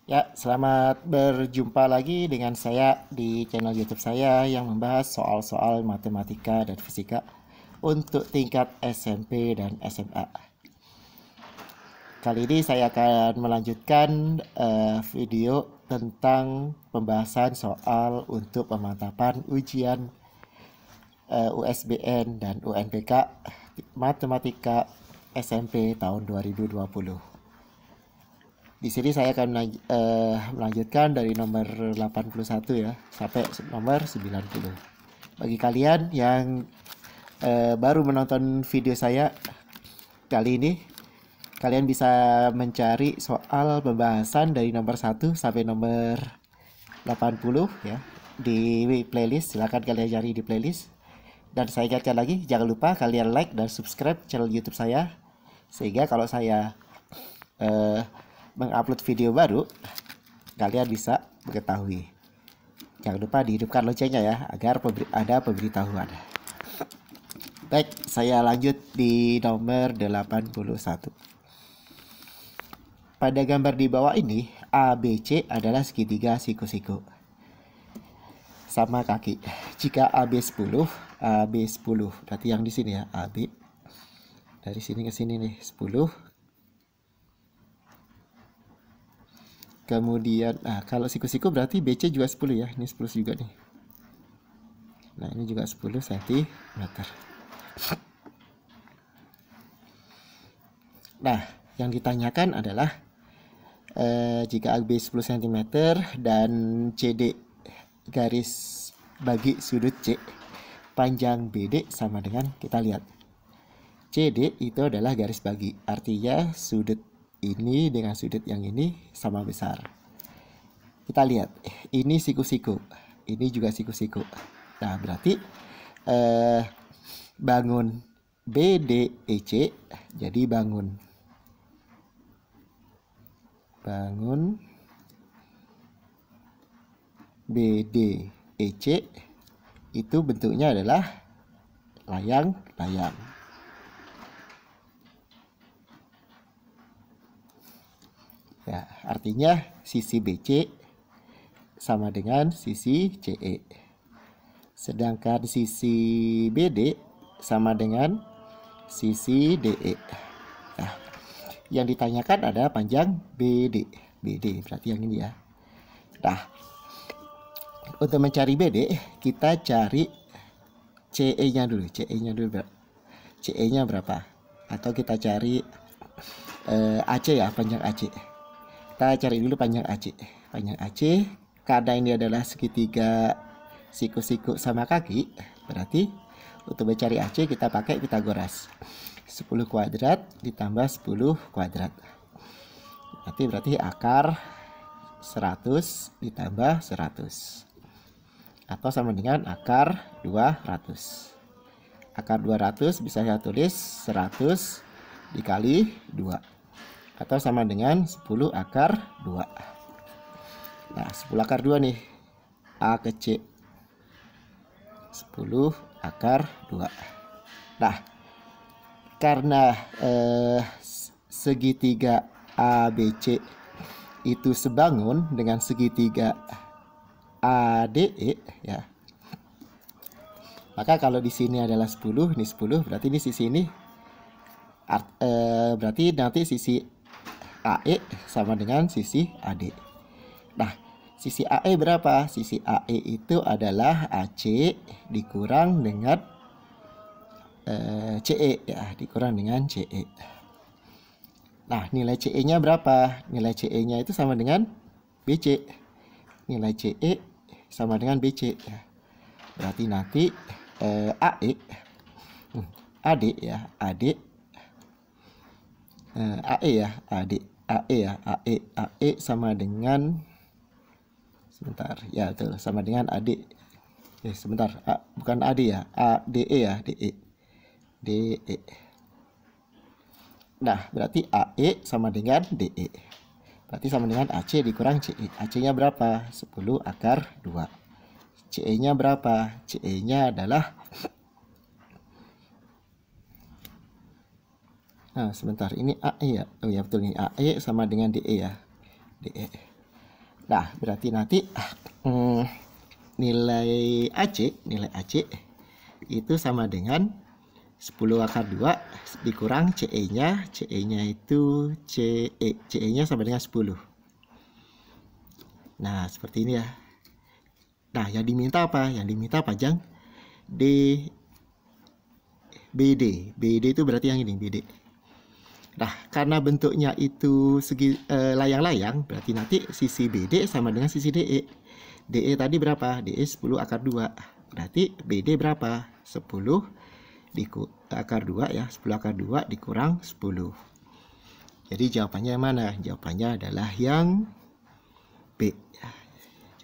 Ya, selamat berjumpa lagi dengan saya di channel YouTube saya yang membahas soal-soal matematika dan fisika untuk tingkat SMP dan SMA. Kali ini saya akan melanjutkan video tentang pembahasan soal untuk pemantapan ujian USBN dan UNBK Matematika SMP tahun 2020. Di sini saya akan melanjutkan dari nomor 81 ya sampai nomor 90. Bagi kalian yang baru menonton video saya kali ini, kalian bisa mencari soal pembahasan dari nomor 1 sampai nomor 80 ya di playlist. Silahkan kalian cari di playlist. Dan saya ingatkan lagi, jangan lupa kalian like dan subscribe channel YouTube saya, sehingga kalau saya mengupload video baru, kalian bisa mengetahui. Jangan lupa dihidupkan loncengnya ya, agar ada pemberitahuan. Baik, saya lanjut di nomor 81. Pada gambar di bawah ini, ABC adalah segitiga siku-siku sama kaki. Jika AB 10 berarti yang di sini ya, AB dari sini ke sini nih 10. Kemudian, kalau siku-siku berarti BC juga 10 ya. Ini 10 juga nih. Nah, ini juga 10 cm. Nah, yang ditanyakan adalah jika AB 10 cm dan CD garis bagi sudut C, panjang BD sama dengan, kita lihat. CD itu adalah garis bagi. Artinya sudut ini dengan sudut yang ini sama besar. Kita lihat, ini siku-siku, ini juga siku-siku. Nah, berarti bangun BDEC, jadi bangun BDEC itu bentuknya adalah layang-layang. Ya, artinya sisi BC sama dengan sisi CE. Sedangkan sisi BD sama dengan sisi DE. Nah, yang ditanyakan ada panjang BD. BD berarti yang ini ya. Nah, untuk mencari BD, kita cari CE-nya dulu. CE-nya berapa? Atau kita cari AC ya, panjang AC. Kita cari dulu panjang AC. Panjang AC, karena ini adalah segitiga siku-siku sama kaki, berarti untuk mencari AC kita pakai Pitagoras. 10 kuadrat ditambah 10 kuadrat. Berarti akar 100 ditambah 100. Atau sama dengan akar 200. Akar 200 bisa saya tulis 100 dikali 2. Atau sama dengan 10 akar 2. Nah, 10 akar 2 nih. A ke C. 10 akar 2. Nah, karena segitiga ABC itu sebangun dengan segitiga ADE ya. Maka kalau di sini adalah 10, ini 10, berarti ini sisi ini berarti nanti sisi AE sama dengan sisi AD. Nah, sisi AE berapa? Sisi AE itu adalah AC dikurang dengan CE ya, dikurang dengan CE. Nah, nilai CE-nya berapa? Nilai CE-nya itu sama dengan BC. Nilai CE sama dengan BC ya. Berarti nanti AE AD ya, AD AE ya, AE sama dengan, sebentar ya, tuh sama dengan AD. Sebentar, bukan AD ya, ADE ya, DE. Nah, berarti AE sama dengan DE. Berarti sama dengan AC dikurang CE. AC-nya berapa? 10 akar 2. CE-nya berapa? CE-nya adalah, sebentar, ini AE ya. Oh ya, betul nih, AE sama dengan DE ya. DE. Nah, berarti nanti nilai AC itu sama dengan 10 akar 2 dikurang CE-nya. CE-nya itu CE-nya sama dengan 10. Nah, seperti ini ya. Nah, yang diminta apa? Yang diminta panjang BD. BD itu berarti yang ini, BD. Nah, karena bentuknya itu segi layang-layang, berarti nanti sisi BD sama dengan sisi DE. DE tadi berapa? DE 10 akar 2. Berarti BD berapa? 10 akar 2 ya. 10 akar 2 dikurang 10. Jadi jawabannya yang mana? Jawabannya adalah yang B.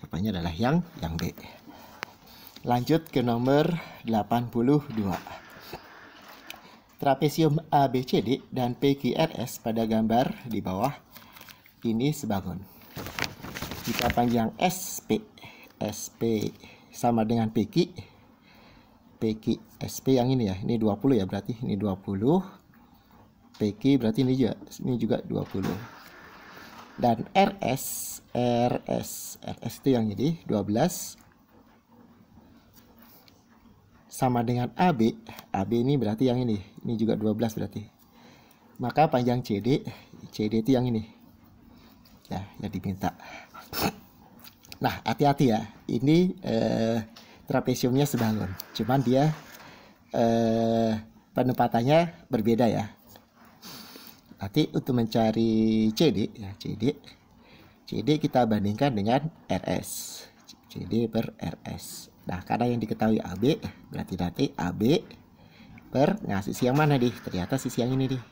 Jawabannya adalah yang B. Lanjut ke nomor 82. Trapesium ABCD dan PQRS pada gambar di bawah ini sebangun. Jika panjang SP sama dengan PQ SP yang ini ya, ini 20 ya, berarti ini 20. PQ berarti ini juga 20. Dan RS itu yang ini 12 sama dengan AB ini berarti yang ini juga 12 berarti. Maka panjang CD itu yang ini ya, yang diminta. Nah, hati-hati ya, ini trapesiumnya sebangun, cuman dia penempatannya berbeda ya. Nanti untuk mencari CD ya, CD kita bandingkan dengan RS, CD per RS. Nah, karena yang diketahui AB, berarti nanti AB per, nah sisi yang mana nih? Ternyata sisi yang ini nih.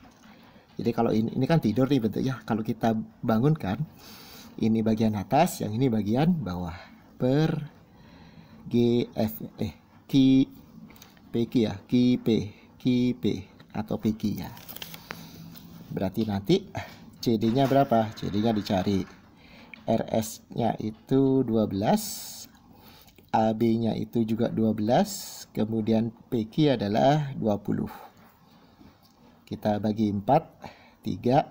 Jadi kalau ini kan tidur nih bentuknya. Kalau kita bangunkan, ini bagian atas, yang ini bagian bawah. Per PQ ya, QP atau PQ ya. Berarti nanti CD-nya berapa? CD-nya dicari. RS-nya itu 12. AB-nya itu juga 12, kemudian PQ adalah 20. Kita bagi 4, 3,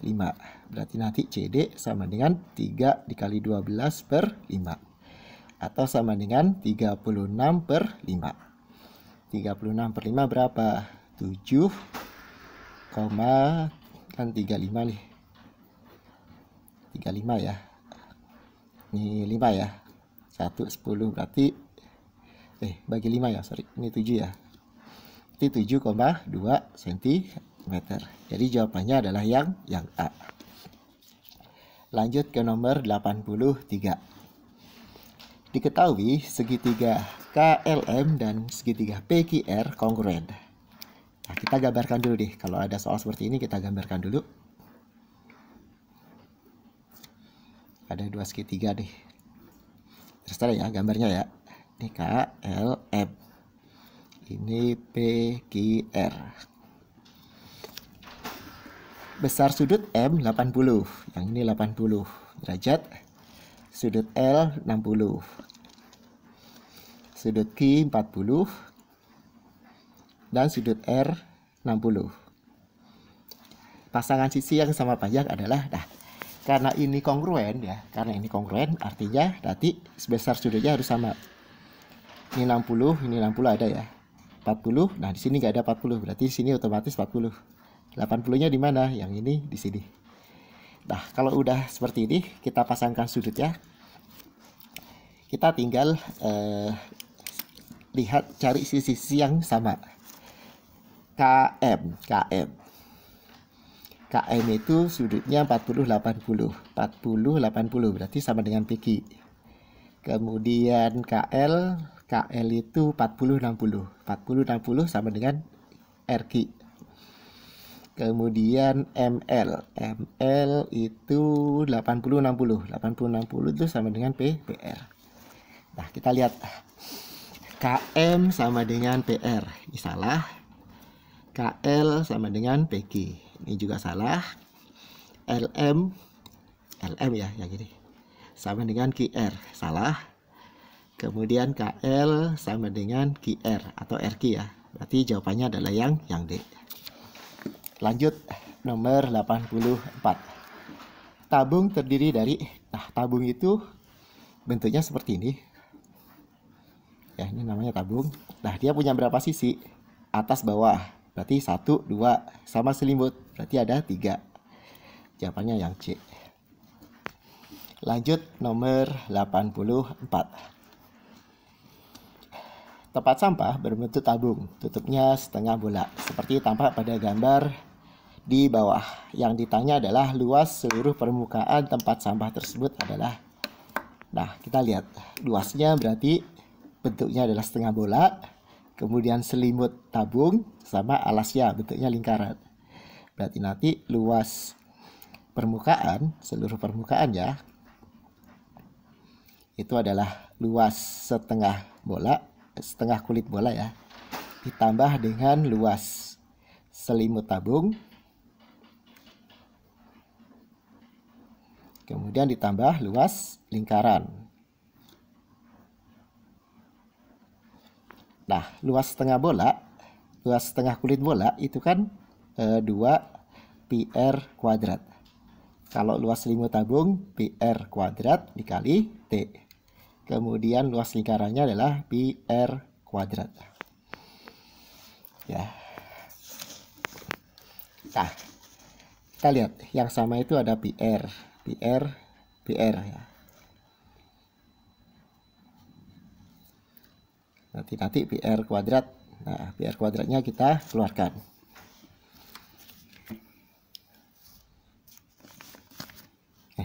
5. Berarti nanti CD sama dengan 3 dikali 12 per 5. Atau sama dengan 36 per 5. 36 per 5 berapa? 7, kan 35 nih. 35 ya. Ini 5 ya. 1, 10 berarti bagi 5 ya, sorry, ini 7 ya. Itu 7,2 cm. Jadi jawabannya adalah yang A. Lanjut ke nomor 83. Diketahui segitiga KLM dan segitiga PQR kongruen. Nah, kita gambarkan dulu deh. Kalau ada soal seperti ini kita gambarkan dulu. Ada dua segitiga nih. Terserah ya gambarnya ya. Ini KLM, ini PQR. Besar sudut M 80, yang ini 80 derajat. Sudut L 60. Sudut Q 40 dan sudut R 60. Pasangan sisi yang sama panjang adalah, karena ini kongruen ya, artinya nanti sebesar sudutnya harus sama. Ini 60, ini 60 ada ya. 40, nah di sini nggak ada 40, berarti di sini otomatis 40. 80-nya di mana? Yang ini di sini. Nah, kalau udah seperti ini, kita pasangkan sudut ya. Kita tinggal lihat, cari sisi-sisi yang sama. KM itu sudutnya 40-80. 40-80 berarti sama dengan PQ. Kemudian KL itu 40-60. 40-60 sama dengan RQ. Kemudian ML itu 80-60. 80-60 itu sama dengan PR. Nah, kita lihat. KM sama dengan PR. Ini salah. KL sama dengan PQ. Ini juga salah. LM ya, yang ini sama dengan QR, salah. Kemudian KL sama dengan QR atau RQ ya. Berarti jawabannya adalah yang D. Lanjut nomor 84. Tabung terdiri dari Nah, tabung itu bentuknya seperti ini. Ya, ini namanya tabung. Nah, dia punya berapa sisi? Atas bawah. Berarti 1, 2. Sama selimut. Berarti ada 3. Jawabannya yang C. Lanjut nomor 84. Tempat sampah berbentuk tabung. Tutupnya setengah bola. Seperti tampak pada gambar di bawah. Yang ditanya adalah luas seluruh permukaan tempat sampah tersebut adalah. Nah, kita lihat. Luasnya berarti bentuknya adalah setengah bola. Kemudian selimut tabung sama alasnya bentuknya lingkaran. Berarti nanti luas permukaan, seluruh permukaan ya, itu adalah luas setengah bola, setengah kulit bola ya, ditambah dengan luas selimut tabung, kemudian ditambah luas lingkaran. Nah, luas setengah bola, luas setengah kulit bola itu kan 2 PR kuadrat. Kalau luas selimut tabung PR kuadrat dikali T. Kemudian luas lingkarannya adalah PR kuadrat. Ya. Nah, kita lihat yang sama itu ada PR ya. Nanti PR kuadrat. Nah, PR kuadratnya kita keluarkan.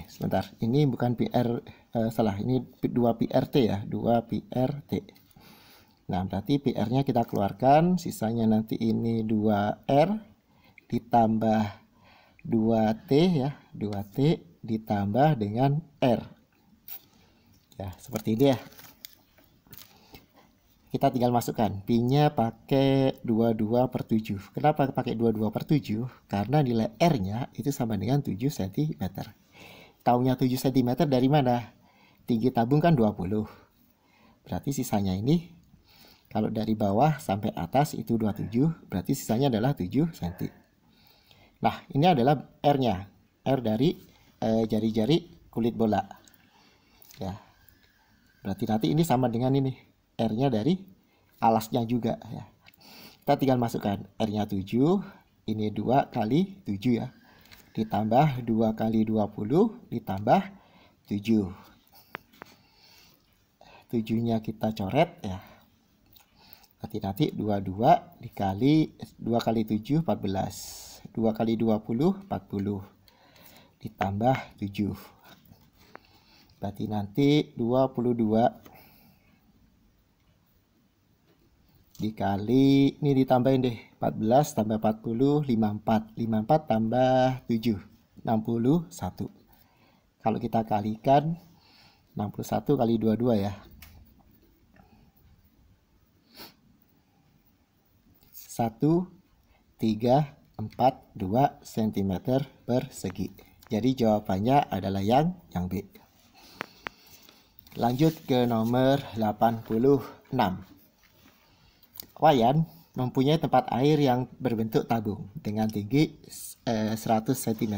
Sebentar, ini bukan PR, salah, ini 2 PRT ya, 2 PRT. Nah, berarti PR-nya kita keluarkan, sisanya nanti ini 2R ditambah 2T ya, 2T ditambah dengan R. Ya, seperti ini ya. Kita tinggal masukkan, Pi-nya pakai 22/7. Kenapa pakai 22/7? Karena nilai R-nya itu sama dengan 7 cm. Taunya 7 cm dari mana? Tinggi tabung kan 20. Berarti sisanya ini, kalau dari bawah sampai atas itu 27, berarti sisanya adalah 7 cm. Nah, ini adalah R-nya. R dari jari-jari kulit bola. Ya. Berarti nanti ini sama dengan ini. R-nya dari alasnya juga. Ya. Kita tinggal masukkan. R-nya 7. Ini 2 kali 7 ya. Ditambah 2 kali 20 ditambah 7. 7-nya kita coret ya. Nanti 22 dikali 2 kali 7 14. 2 kali 20 40. Ditambah 7. Berarti nanti 22 dikali, ini ditambahin deh, 14 tambah 40 54. 54 tambah 7 61. Kalau kita kalikan 61 kali 22 ya, 1,342 cm persegi. Jadi jawabannya adalah yang B. Lanjut ke nomor 86. Wayan mempunyai tempat air yang berbentuk tabung dengan tinggi 100 cm,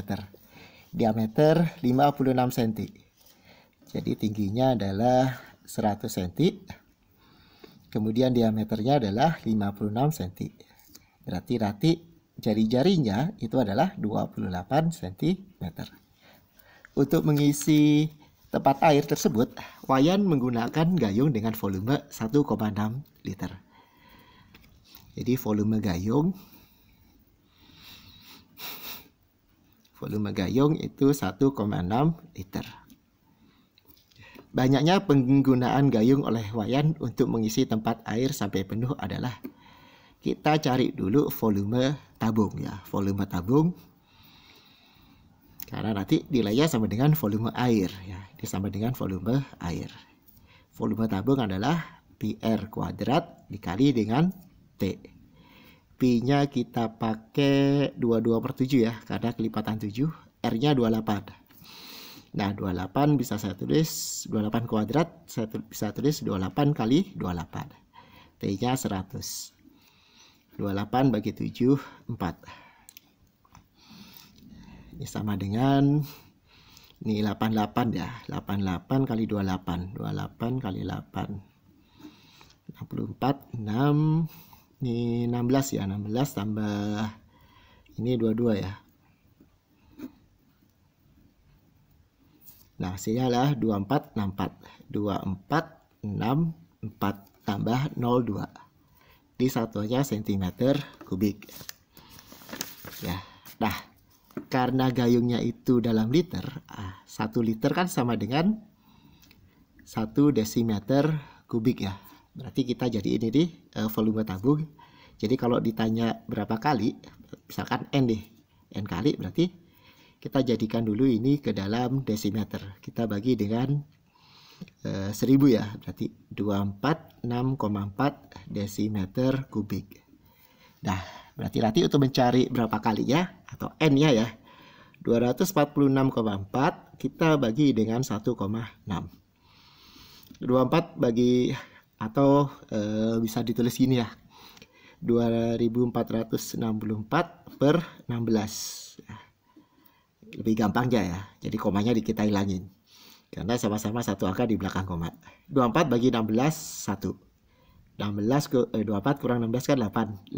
diameter 56 cm. Jadi tingginya adalah 100 cm, kemudian diameternya adalah 56 cm. Berarti jari-jarinya itu adalah 28 cm. Untuk mengisi tempat air tersebut, Wayan menggunakan gayung dengan volume 1,6 liter. Jadi volume gayung itu 1,6 liter. Banyaknya penggunaan gayung oleh Wayan untuk mengisi tempat air sampai penuh adalah, kita cari dulu volume tabung ya, volume tabung. Karena nanti nilainya sama dengan volume air ya, ini sama dengan volume air. Volume tabung adalah PR kuadrat dikali dengan T. Pi-nya kita pakai 22/7 ya, karena kelipatan 7. R-nya 28. Nah, 28 bisa saya tulis 28 kuadrat, saya bisa tulis 28 kali 28. T-nya 100. 28 bagi 7, 4. Ini sama dengan Ini 88 ya. 88 kali 28. 28 kali 8. 64, 6. Ini 16 ya. 16 tambah ini 22 ya. Nah, hasilnya adalah 2464. 2464 tambah 02. Di satuannya cm kubik. Ya. Nah, karena gayungnya itu dalam liter, 1 liter kan sama dengan 1 desimeter kubik ya. Berarti kita jadi ini di volume tabung. Jadi kalau ditanya berapa kali, misalkan N deh, N kali, berarti kita jadikan dulu ini ke dalam desimeter. Kita bagi dengan 1000 ya, berarti 246,4 desimeter kubik. Nah, berarti nanti untuk mencari berapa kalinya atau N-nya ya, 246,4 kita bagi dengan 1,6. 24 bagi atau bisa ditulis gini ya, 2464 per 16. Lebih gampang aja ya, jadi komanya kita hilangin karena sama-sama satu angka di belakang koma. 24 bagi 16 1. 16 ke 24 kurang 16 kan 8.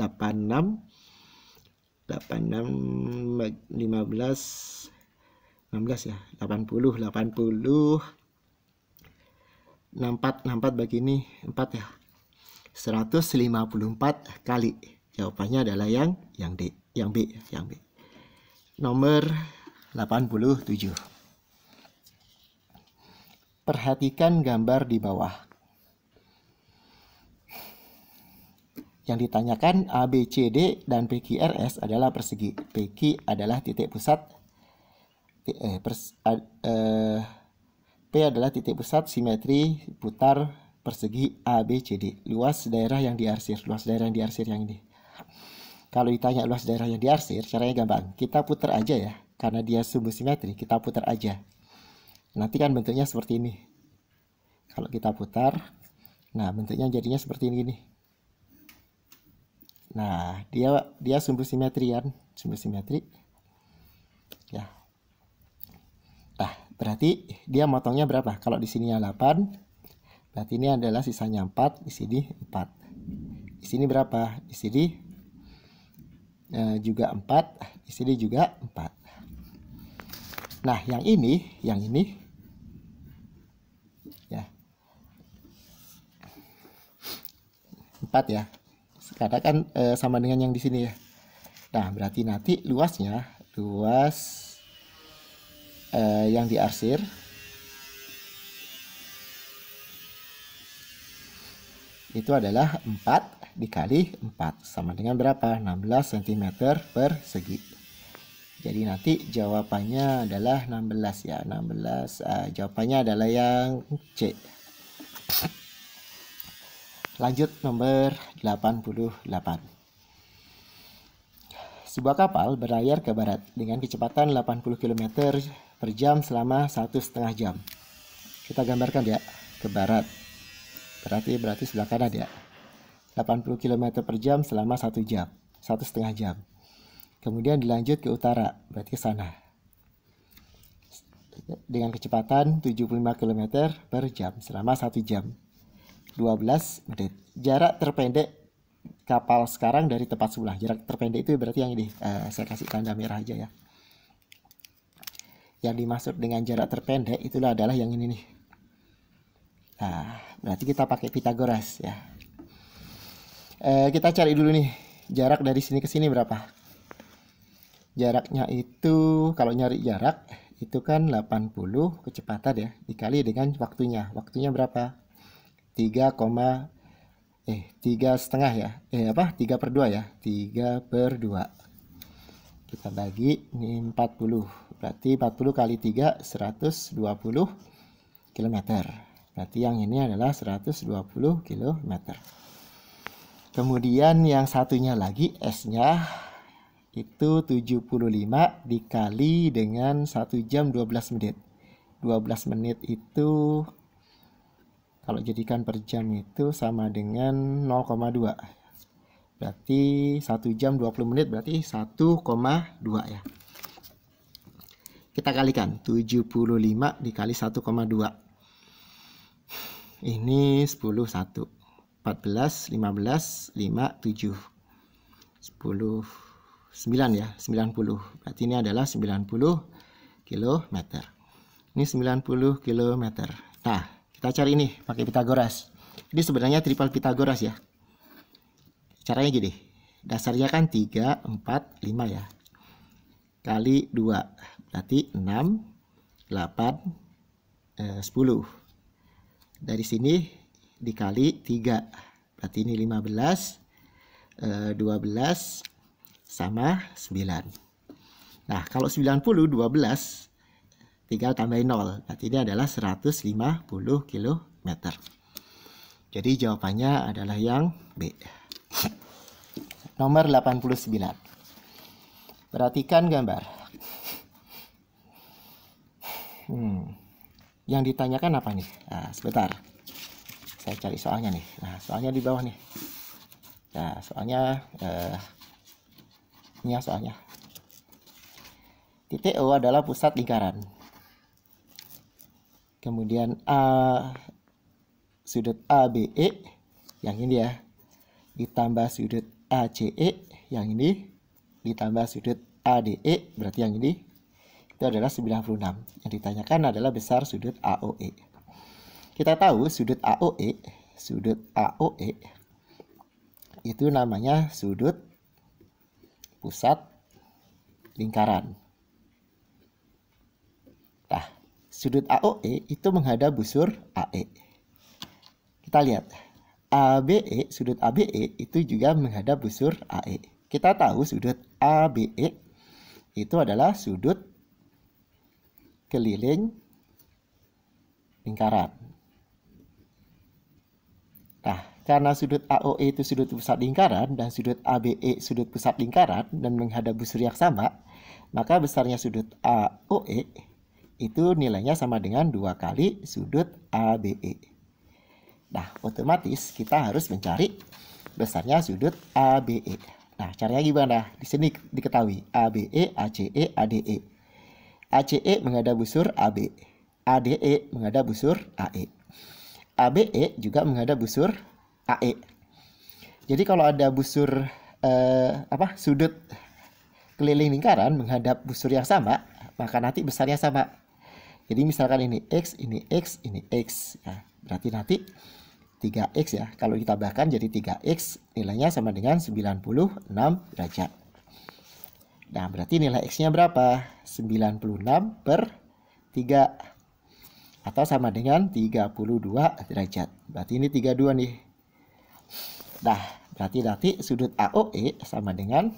86 15 16 ya. 80 64 bagi ini 4 ya. 154 kali. Jawabannya adalah yang D, yang B. Nomor 87. Perhatikan gambar di bawah. Yang ditanyakan ABCD dan PQRS adalah persegi. PQ adalah titik pusat. P adalah titik pusat simetri putar persegi ABCD. Luas daerah yang diarsir. Luas daerah yang diarsir yang ini. Kalau ditanya luas daerah yang diarsir, caranya gampang. Kita putar aja ya. Karena dia sumbu simetri, kita putar aja. Nanti kan bentuknya seperti ini. Kalau kita putar, nah bentuknya jadinya seperti ini. Nah, dia sumbu simetri kan, sumbu simetri. Ya. Nah, berarti dia motongnya berapa? Kalau di sini 8, berarti ini adalah sisanya 4, di sini 4. Di sini berapa? Di sini juga 4, di sini juga 4. Nah, yang ini ya. Empat ya. Karena kan sama dengan yang di sini ya. Nah, berarti nanti luas yang diarsir itu adalah 4 dikali 4 sama dengan berapa? 16 cm persegi. Jadi nanti jawabannya adalah 16 ya. 16 jawabannya adalah yang C. Lanjut nomor 88. Sebuah kapal berlayar ke barat dengan kecepatan 80 km per jam selama 1,5 jam. Kita gambarkan ya, ke barat. Berarti sebelah kanan ya. 80 km per jam selama 1 jam, 1,5 jam. Kemudian dilanjut ke utara, berarti ke sana. Dengan kecepatan 75 km per jam selama 1 jam. 12 menit. Jarak terpendek kapal sekarang dari tempat sebelah. Jarak terpendek itu berarti yang ini. Saya kasih tanda merah aja ya. Yang dimaksud dengan jarak terpendek itulah adalah yang ini nih. Nah, berarti kita pakai Pythagoras ya. Kita cari dulu nih. Jarak dari sini ke sini berapa? Jaraknya itu kalau nyari jarak itu kan 80 kecepatan ya dikali dengan waktunya. Waktunya berapa? 3,5 ya. 3/2 ya. 3/2. Kita bagi ini 40. Berarti 40 kali 3 120 km. Berarti yang ini adalah 120 km. Kemudian yang satunya lagi S-nya itu 75 dikali dengan 1 jam 12 menit. 12 menit itu kalau jadikan per jam itu sama dengan 0,2. Berarti 1 jam 20 menit berarti 1,2 ya. kita kalikan. 75 dikali 1,2. Ini 10, 1. 14, 15, 5, 7. 10, 9 ya, 90. Berarti ini adalah 90 km. Ini 90 km. Nah, kita cari ini pakai Pitagoras. Ini sebenarnya triple Pitagoras ya. Caranya gini. Dasarnya kan 3, 4, 5 ya. Kali 2. Berarti 6, 8, 10. Dari sini dikali 3. Berarti ini 15, 12 sama 9. Nah, kalau 90 12 tinggal tambahin 0. Berarti ini adalah 150 km. Jadi jawabannya adalah yang B. Nomor 89. Perhatikan gambar. Yang ditanyakan apa nih? Nah, sebentar. Saya cari soalnya nih. Nah, soalnya di bawah nih. Nah, soalnya ini ya soalnya. Titik O adalah pusat lingkaran. Kemudian sudut ABE yang ini ya, ditambah sudut ACE yang ini, ditambah sudut ADE, berarti yang ini itu adalah 96. Yang ditanyakan adalah besar sudut AOE. Kita tahu sudut AOE itu namanya sudut pusat lingkaran. Nah, sudut AOE itu menghadap busur AE. Kita lihat, ABE, sudut ABE itu juga menghadap busur AE. Kita tahu sudut ABE itu adalah sudut keliling lingkaran. Nah, karena sudut AOE itu sudut pusat lingkaran dan sudut ABE sudut pusat lingkaran dan menghadap busur yang sama, maka besarnya sudut AOE itu nilainya sama dengan 2 kali sudut ABE. Nah, otomatis kita harus mencari besarnya sudut ABE. Nah, caranya gimana? Di sini diketahui ABE, ACE, ADE. ACE menghadap busur AB, ADE menghadap busur AE. ABE juga menghadap busur AE. Jadi kalau ada busur sudut keliling lingkaran menghadap busur yang sama, maka nanti besarnya sama. Jadi misalkan ini X, ini X, ini X. Ya, berarti nanti 3X ya. Kalau ditambahkan jadi 3X, nilainya sama dengan 96 derajat. Nah, berarti nilai X-nya berapa? 96 per 3. Atau sama dengan 32 derajat. Berarti ini 32 nih. Nah, berarti nanti sudut AOE sama dengan,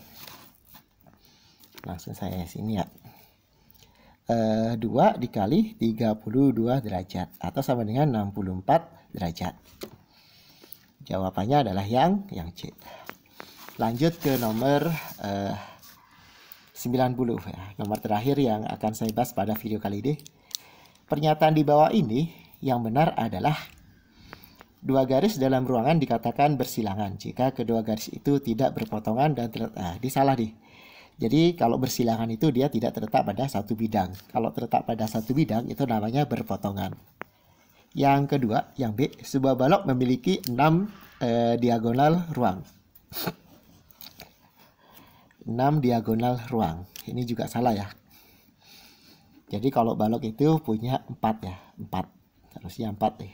langsung saya sini ya, 2 dikali 32 derajat. Atau sama dengan 64 derajat. Jawabannya adalah yang C. Lanjut ke nomor 90 ya. Nomor terakhir yang akan saya bahas pada video kali ini. Pernyataan di bawah ini yang benar adalah dua garis dalam ruangan dikatakan bersilangan jika kedua garis itu tidak berpotongan dan salah nih. Jadi kalau bersilangan itu dia tidak terletak pada satu bidang. Kalau terletak pada satu bidang itu namanya berpotongan. Yang kedua, yang B, sebuah balok memiliki 6 diagonal ruang. 6 diagonal ruang. Ini juga salah ya. Jadi kalau balok itu punya 4 ya, 4. Harusnya 4 nih.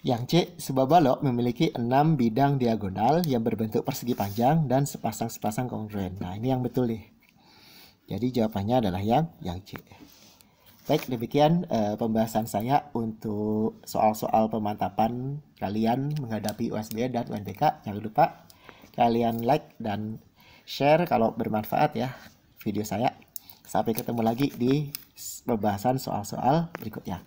Yang C, sebuah balok memiliki 6 bidang diagonal yang berbentuk persegi panjang dan sepasang-sepasang kongruen. Nah, ini yang betul nih. Jadi jawabannya adalah yang C. Baik, demikian pembahasan saya untuk soal-soal pemantapan kalian menghadapi USBN dan UNBK. Jangan lupa kalian like dan share kalau bermanfaat ya video saya. Sampai ketemu lagi di pembahasan soal-soal berikutnya.